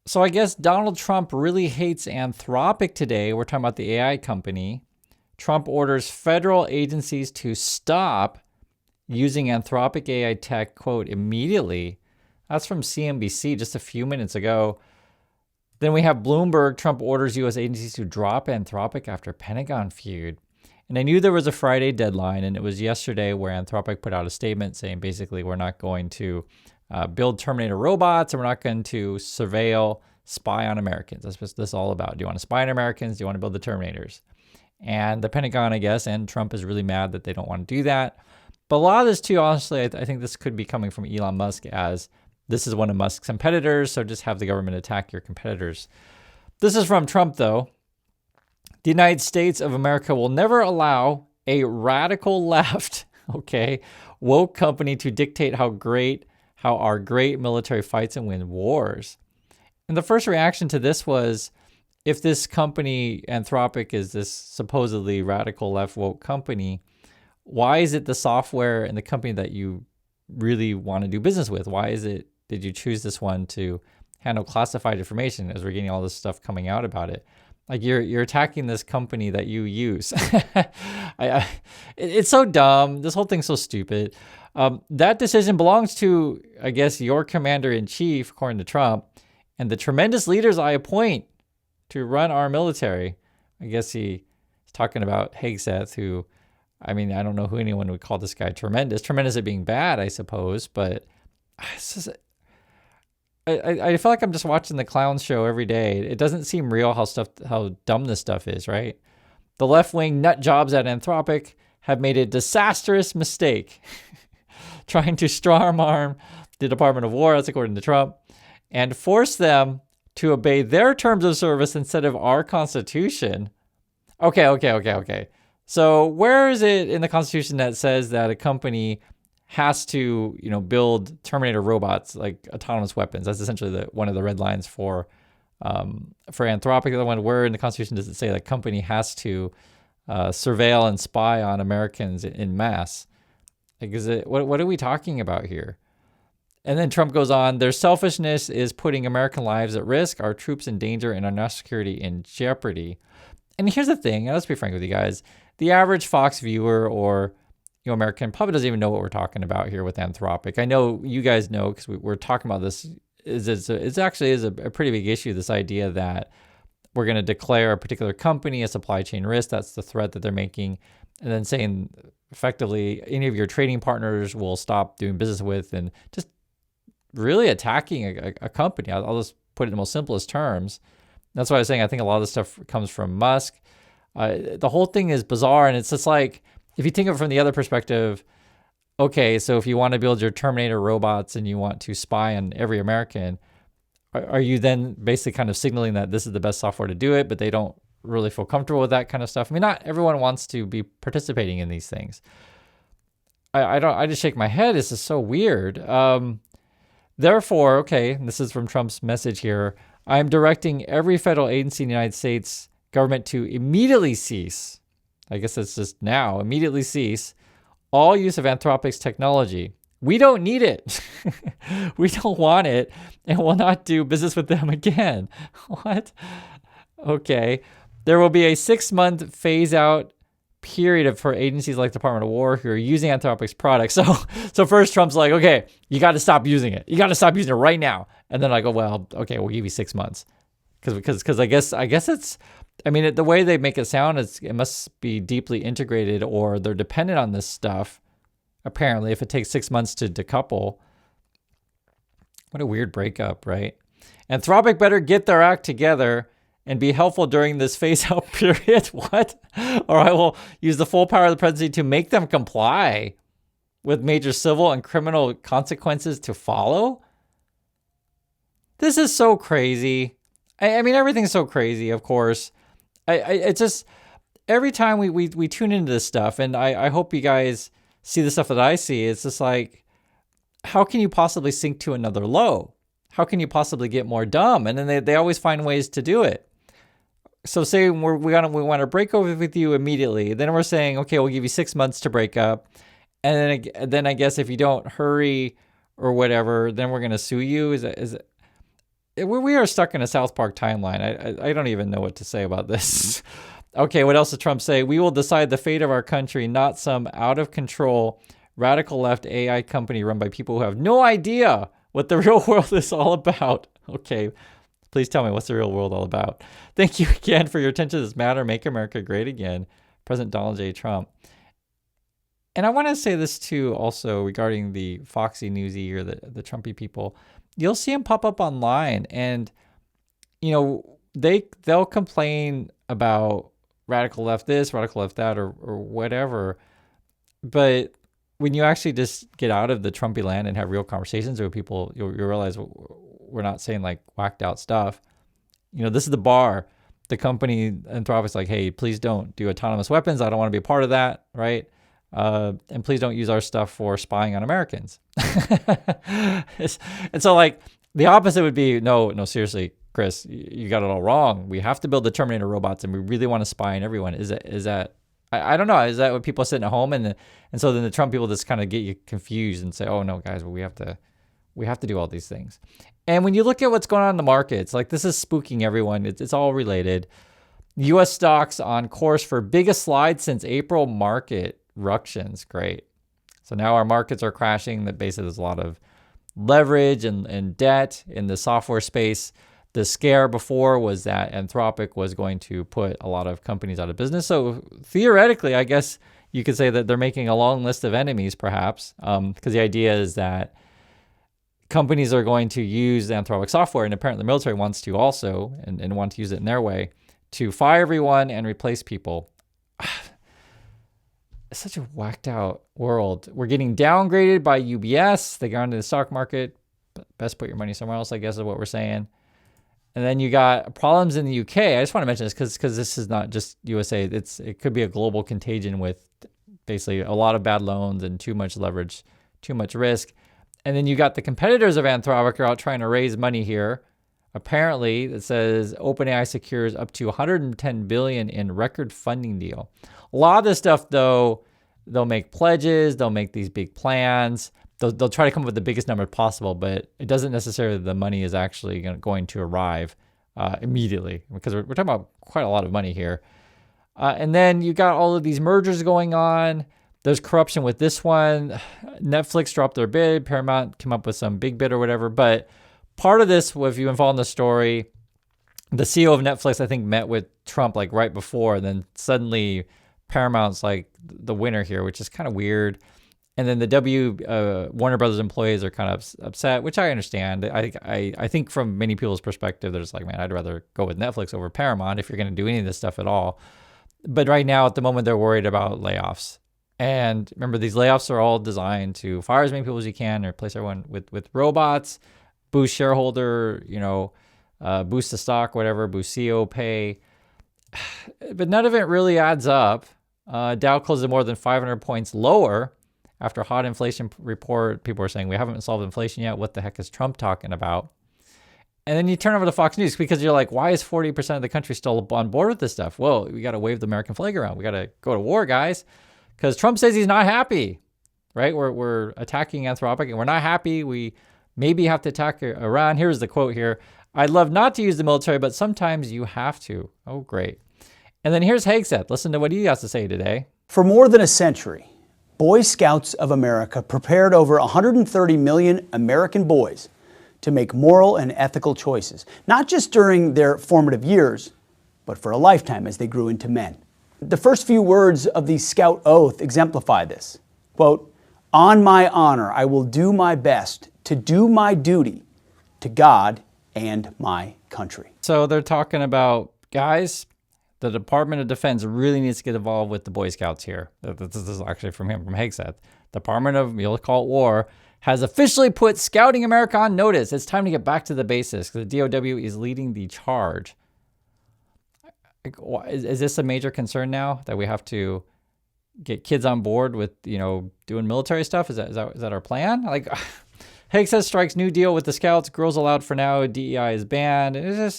So I guess Donald Trump really hates Anthropic today. We're talking about the AI company. Trump orders federal agencies to stop using Anthropic AI tech, quote, immediately. That's from CNBC just a few minutes ago. Then we have Bloomberg. Trump orders U.S. agencies to drop Anthropic after Pentagon feud. And I knew there was a Friday deadline, and it was yesterday where Anthropic put out a statement saying basically we're not going to build Terminator robots, and we're not going to surveil, spy on Americans. That's what this is all about. Do you want to spy on Americans? Do you want to build the Terminators? And the Pentagon, I guess, and Trump is really mad that they don't want to do that. But a lot of this too, honestly, I think this could be coming from Elon Musk, as this is one of Musk's competitors, so just have the government attack your competitors. This is from Trump, though. The United States of America will never allow a radical left, woke company to dictate how our great military fights and win wars. And the first reaction to this was, if this company, Anthropic, is this supposedly radical left woke company, why is it the software and the company that you really want to do business with? Did you choose this one to handle classified information, as we're getting all this stuff coming out about it? Like you're attacking this company that you use. It's so dumb. This whole thing's so stupid. That decision belongs to, I guess, your commander-in-chief, according to Trump, and the tremendous leaders I appoint to run our military. I guess he's talking about Hegseth, who, I mean, I don't know who anyone would call this guy tremendous. Tremendous at being bad, I suppose, but it's just, I feel like I'm just watching the clown show every day. It doesn't seem real how dumb this stuff is, right? The left-wing nut jobs at Anthropic have made a disastrous mistake trying to strong arm the Department of War, that's according to Trump, and force them to obey their terms of service instead of our Constitution. Okay. So where is it in the Constitution that says that a company has to, build Terminator robots, like autonomous weapons? That's essentially one of the red lines for Anthropic. The other one, where in the Constitution does it say that company has to surveil and spy on Americans in mass? Like, what are we talking about here? And then Trump goes on, their selfishness is putting American lives at risk, our troops in danger, and our national security in jeopardy. And here's the thing, and let's be frank with you guys, the average Fox viewer or American probably doesn't even know what we're talking about here with Anthropic. I know you guys know, because we're talking about this. It actually is a pretty big issue, this idea that we're going to declare a particular company a supply chain risk. That's the threat that they're making. And then saying, effectively, any of your trading partners will stop doing business with, and just really attacking a company. I'll just put it in the most simplest terms. That's why I was saying I think a lot of this stuff comes from Musk. The whole thing is bizarre, and it's just like, if you think of it from the other perspective, okay, so if you want to build your Terminator robots and you want to spy on every American, are you then basically kind of signaling that this is the best software to do it, but they don't really feel comfortable with that kind of stuff? I mean, not everyone wants to be participating in these things. I just shake my head. This is so weird. Therefore, okay, and this is from Trump's message here, I'm directing every federal agency in the United States government to immediately cease, I guess it's just now, immediately cease all use of Anthropic's technology. We don't need it. We don't want it, and will not do business with them again. What? Okay. There will be a 6-month phase-out period for agencies like the Department of War who are using Anthropic's products. So first Trump's like, okay, you got to stop using it. You got to stop using it right now. And then I go, well, okay, we'll give you 6 months. Because I guess it's, I mean, the way they make it sound is it must be deeply integrated, or they're dependent on this stuff. Apparently, if it takes 6 months to decouple. What a weird breakup, right? Anthropic better get their act together and be helpful during this phase-out period. What? Or I will use the full power of the presidency to make them comply with major civil and criminal consequences to follow. This is so crazy. I mean, everything's so crazy, of course. It's just, every time we tune into this stuff, and I hope you guys see the stuff that I see, it's just like, how can you possibly sink to another low? How can you possibly get more dumb? And then they always find ways to do it. So say we want to break up with you immediately. Then we're saying, okay, we'll give you 6 months to break up. And then I guess if you don't hurry or whatever, then we're going to sue you. we are stuck in a South Park timeline. I don't even know what to say about this. Okay, what else did Trump say? We will decide the fate of our country, not some out of control radical left AI company run by people who have no idea what the real world is all about. Okay, please tell me, what's the real world all about? Thank you again for your attention to this matter. Make America great again. President Donald J. Trump. And I want to say this too also regarding the Foxy Newsy or the Trumpy people. You'll see them pop up online and, you know, they'll complain about radical left this, radical left that, or whatever. But when you actually just get out of the Trumpy land and have real conversations with people, you'll realize we're not saying like whacked out stuff. You know, this is the bar. The company Anthropic's like, hey, please don't do autonomous weapons. I don't want to be a part of that, right? And please don't use our stuff for spying on Americans. And so like the opposite would be, no, seriously, Chris, you got it all wrong. We have to build the Terminator robots and we really want to spy on everyone. Is that I don't know. Is that what people are sitting at home and so then the Trump people just kind of get you confused and say, oh no, guys, well, we have to do all these things. And when you look at what's going on in the markets, like this is spooking everyone. It's all related. U.S. stocks on course for biggest slide since April market ructions. Great. So now our markets are crashing. That basically there's a lot of leverage and debt in the software space. The scare before was that Anthropic was going to put a lot of companies out of business. So theoretically, I guess you could say that they're making a long list of enemies, perhaps, because the idea is that companies are going to use the Anthropic software, and apparently the military wants to also, and want to use it in their way, to fire everyone and replace people. It's such a whacked out world. We're getting downgraded by UBS. They got into the stock market. Best put your money somewhere else, I guess, is what we're saying. And then you got problems in the UK. I just want to mention this because this is not just USA. It could be a global contagion with basically a lot of bad loans and too much leverage, too much risk. And then you got the competitors of Anthropic are out trying to raise money here. Apparently, it says OpenAI secures up to $110 billion in record funding deal. A lot of this stuff, though, they'll make pledges, they'll make these big plans. They'll try to come up with the biggest number possible, but it doesn't necessarily the money is actually going to arrive immediately because we're talking about quite a lot of money here. And then you got all of these mergers going on. There's corruption with this one. Netflix dropped their bid. Paramount came up with some big bid or whatever. But part of this, if you've been following the story, the CEO of Netflix, I think, met with Trump like right before. And then suddenly Paramount's like the winner here, which is kind of weird. And then the Warner Brothers employees are kind of upset, which I understand. I think from many people's perspective, they're just like, man, I'd rather go with Netflix over Paramount if you're going to do any of this stuff at all. But right now, at the moment, they're worried about layoffs. And remember, these layoffs are all designed to fire as many people as you can, or replace everyone with robots, boost shareholder, boost the stock, whatever, boost CEO pay. But none of it really adds up. Dow closed more than 500 points lower after a hot inflation report. People are saying, we haven't solved inflation yet. What the heck is Trump talking about? And then you turn over to Fox News because you're like, why is 40% of the country still on board with this stuff? Well, we got to wave the American flag around. We got to go to war, guys. Because Trump says he's not happy, right? We're attacking Anthropic and we're not happy. We maybe have to attack Iran. Here's the quote here. I'd love not to use the military, but sometimes you have to. Oh, great. And then here's Hegseth. Listen to what he has to say today. For more than a century, Boy Scouts of America prepared over 130 million American boys to make moral and ethical choices, not just during their formative years, but for a lifetime as they grew into men. The first few words of the Scout Oath exemplify this. Quote, on my honor, I will do my best to do my duty to God and my country. So they're talking about, guys, the Department of Defense really needs to get involved with the Boy Scouts here. This is actually from Hegseth. Department of, you'll call it war, has officially put Scouting America on notice. It's time to get back to the basics because the DOW is leading the charge. Is this a major concern now that we have to get kids on board with, doing military stuff? Is that our plan? Like, Hegseth strikes new deal with the Scouts. Girls allowed for now. DEI is banned. And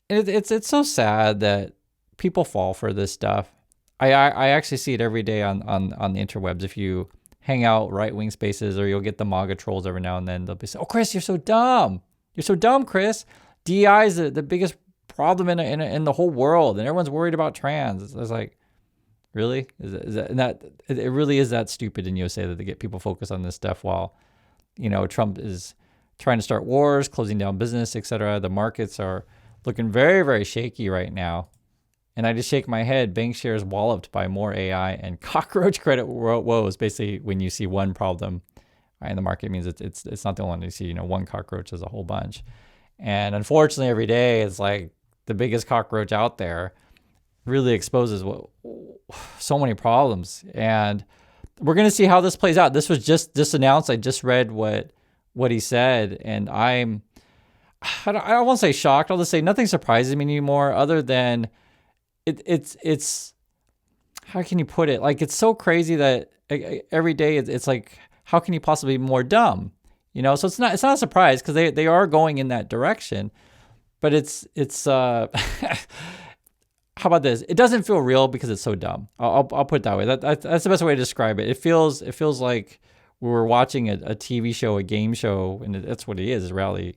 it's so sad that people fall for this stuff. I actually see it every day on the interwebs. If you hang out right-wing spaces, or you'll get the MAGA trolls every now and then, they'll be saying, oh, Chris, you're so dumb. You're so dumb, Chris. DEI is the biggest problem in the whole world, and everyone's worried about trans. It's like, really? It really is that stupid in USA that they get people focused on this stuff while, Trump is trying to start wars, closing down business, etc. The markets are looking very, very shaky right now. And I just shake my head. Bank shares walloped by more AI and cockroach credit woes. Basically, when you see one problem in the market, it means it's not the only one. You see, one cockroach is a whole bunch. And unfortunately, every day it's like the biggest cockroach out there really exposes so many problems. And we're going to see how this plays out. This was just announced. I just read what he said, and I don't want to say shocked. I'll just say nothing surprises me anymore, other than it's how can you put it? Like, it's so crazy that every day it's like, how can you possibly be more dumb? So it's not a surprise, because they are going in that direction. But it's how about this? It doesn't feel real because it's so dumb. I'll put it that way. That's the best way to describe it. It feels like we were watching a TV show, a game show, and that's what he is, a reality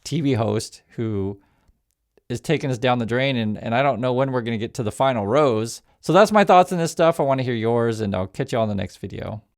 TV host who is taking us down the drain, and I don't know when we're going to get to the final rose. So that's my thoughts on this stuff. I want to hear yours, and I'll catch you on the next video.